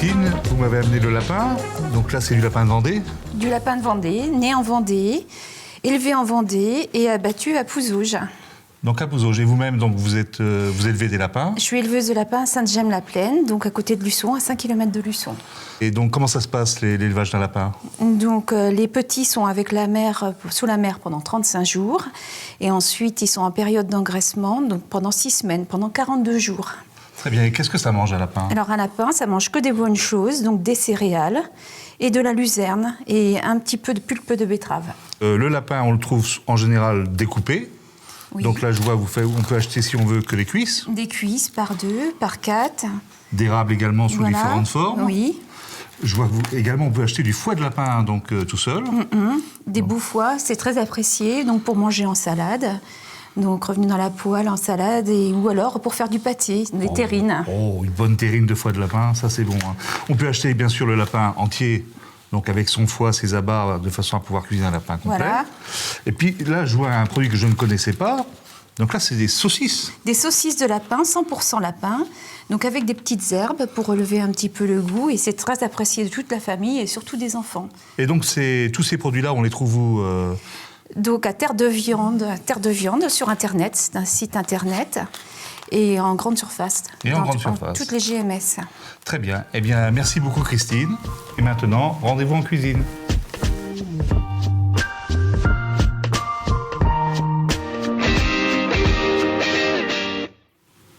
Christine, vous m'avez amené le lapin. Donc là, c'est du lapin de Vendée. Du lapin de Vendée, né en Vendée, élevé en Vendée et abattu à Pouzauges. Donc à Pouzauges. Et vous-même, donc vous élevez des lapins. Je suis éleveuse de lapins à Sainte-Gemme-la-Plaine, donc à côté de Luçon, à 5 km de Luçon. Et donc comment ça se passe, l'élevage d'un lapin? Donc les petits sont avec la mère, sous la mère pendant 35 jours. Et ensuite, ils sont en période d'engraissement, donc pendant 6 semaines, pendant 42 jours. Très bien. Et qu'est-ce que ça mange, un lapin? Alors un lapin, ça mange que des bonnes choses, donc des céréales et de la luzerne et un petit peu de pulpe de betterave. Le lapin, on le trouve en général découpé. Oui. Donc là, je vois, on peut acheter, si on veut, que les cuisses. Des cuisses par 2, par 4. D'érable également sous Voilà. différentes formes. Oui. Je vois également, on peut acheter du foie de lapin, donc tout seul. Des boufois, c'est très apprécié, donc pour manger en salade. Donc revenu dans la poêle en salade ou alors pour faire du pâté, des terrines. Oh, une bonne terrine de foie de lapin, ça c'est bon. Hein. On peut acheter bien sûr le lapin entier, donc avec son foie, ses abats, de façon à pouvoir cuisiner un lapin complet. Voilà. Et puis là, je vois un produit que je ne connaissais pas. Donc là, c'est des saucisses. Des saucisses de lapin, 100% lapin, donc avec des petites herbes pour relever un petit peu le goût. Et c'est très apprécié de toute la famille et surtout des enfants. Et donc tous ces produits-là, on les trouve où Donc à Terre de Viande sur Internet, c'est un site Internet, et en grande surface. Et en grande surface. Toutes les GMS. Très bien. Eh bien, merci beaucoup Christine. Et maintenant, rendez-vous en cuisine.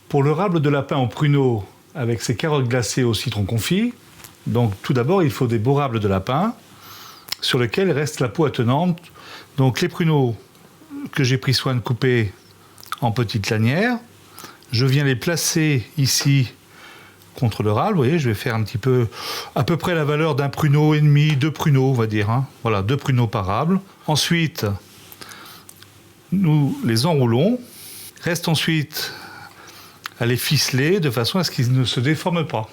Pour le rable de lapin au pruneau avec ses carottes glacées au citron confit, donc tout d'abord, il faut des beaux rables de lapin sur lesquels reste la peau attenante. Donc les pruneaux que j'ai pris soin de couper en petites lanières, je viens les placer ici contre le râle. Vous voyez, je vais faire un petit peu, à peu près la valeur d'un pruneau et demi, 2 pruneaux, on va dire. Hein. Voilà, 2 pruneaux par râle. Ensuite, nous les enroulons. Reste ensuite à les ficeler de façon à ce qu'ils ne se déforment pas.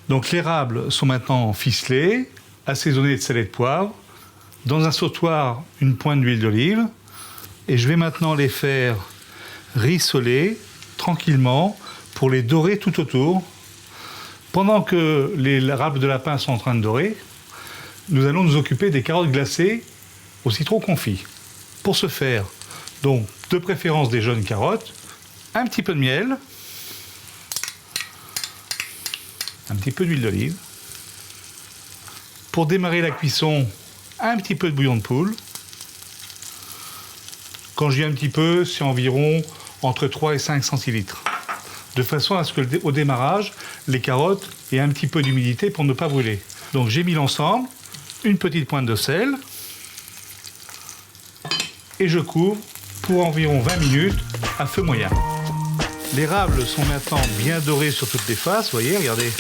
Donc les rables sont maintenant ficelés, assaisonnés de sel et de poivre. Dans un sautoir, une pointe d'huile d'olive. Et je vais maintenant les faire rissoler tranquillement pour les dorer tout autour. Pendant que les rables de lapin sont en train de dorer, nous allons nous occuper des carottes glacées au citron confit. Pour ce faire, donc de préférence des jeunes carottes, un petit peu de miel, un petit peu d'huile d'olive. Pour démarrer la cuisson, un petit peu de bouillon de poule. Quand je dis un petit peu, c'est environ entre 3 et 5 centilitres. De façon à ce que, au démarrage, les carottes aient un petit peu d'humidité pour ne pas brûler. Donc j'ai mis l'ensemble, une petite pointe de sel, et je couvre pour environ 20 minutes à feu moyen. Les rables sont maintenant bien dorés sur toutes les faces, vous voyez, regardez.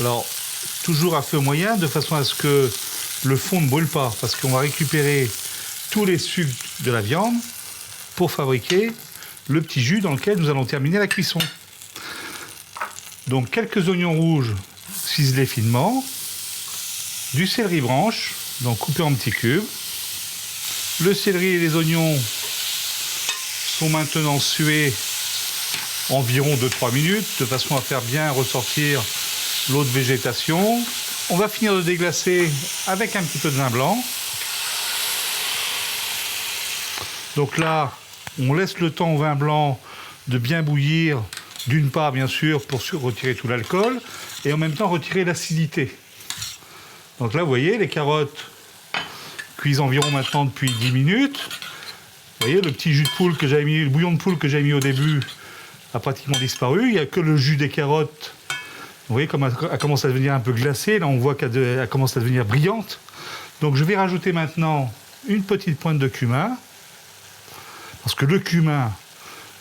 Alors, toujours à feu moyen, de façon à ce que le fond ne brûle pas, parce qu'on va récupérer tous les sucs de la viande pour fabriquer le petit jus dans lequel nous allons terminer la cuisson. Donc quelques oignons rouges ciselés finement, du céleri branche, donc coupé en petits cubes. Le céleri et les oignons sont maintenant sués environ 2-3 minutes, de façon à faire bien ressortir l'eau de végétation. On va finir de déglacer avec un petit peu de vin blanc. Donc là, on laisse le temps au vin blanc de bien bouillir, d'une part bien sûr pour retirer tout l'alcool, et en même temps retirer l'acidité. Donc là, vous voyez, les carottes cuisent environ maintenant depuis 10 minutes. Vous voyez, le petit jus de poule que j'avais mis, le bouillon de poule que j'avais mis au début a pratiquement disparu. Il n'y a que le jus des carottes. Vous voyez comme elle commence à devenir un peu glacée. Là, on voit qu'elle commence à devenir brillante. Donc je vais rajouter maintenant une petite pointe de cumin. Parce que le cumin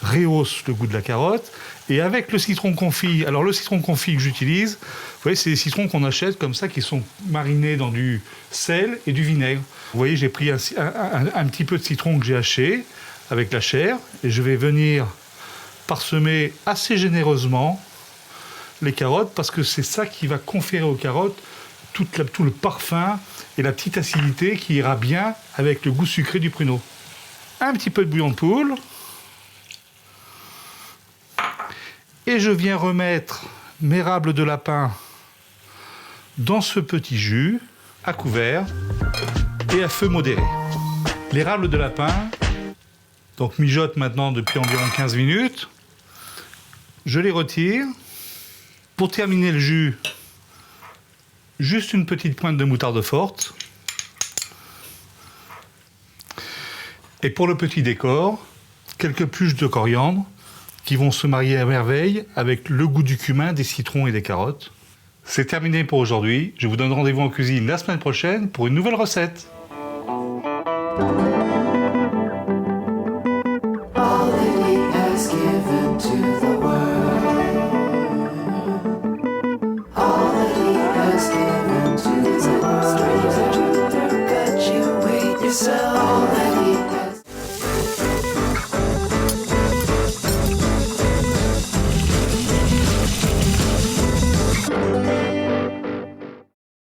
rehausse le goût de la carotte. Et avec le citron confit, alors le citron confit que j'utilise, vous voyez, c'est des citrons qu'on achète comme ça, qui sont marinés dans du sel et du vinaigre. Vous voyez, j'ai pris un petit peu de citron que j'ai haché avec la chair, et je vais venir parsemer assez généreusement les carottes, parce que c'est ça qui va conférer aux carottes tout le parfum et la petite acidité qui ira bien avec le goût sucré du pruneau. Un petit peu de bouillon de poule. Et je viens remettre mes rables de lapin dans ce petit jus à couvert et à feu modéré. L'érable de lapin donc mijote maintenant depuis environ 15 minutes. Je les retire. Pour terminer le jus, juste une petite pointe de moutarde forte. Et pour le petit décor, quelques pluches de coriandre qui vont se marier à merveille avec le goût du cumin, des citrons et des carottes. C'est terminé pour aujourd'hui. Je vous donne rendez-vous en cuisine la semaine prochaine pour une nouvelle recette. All that he has given to the world. All that he has given to the world. Stranger, but you wait yourself. All that he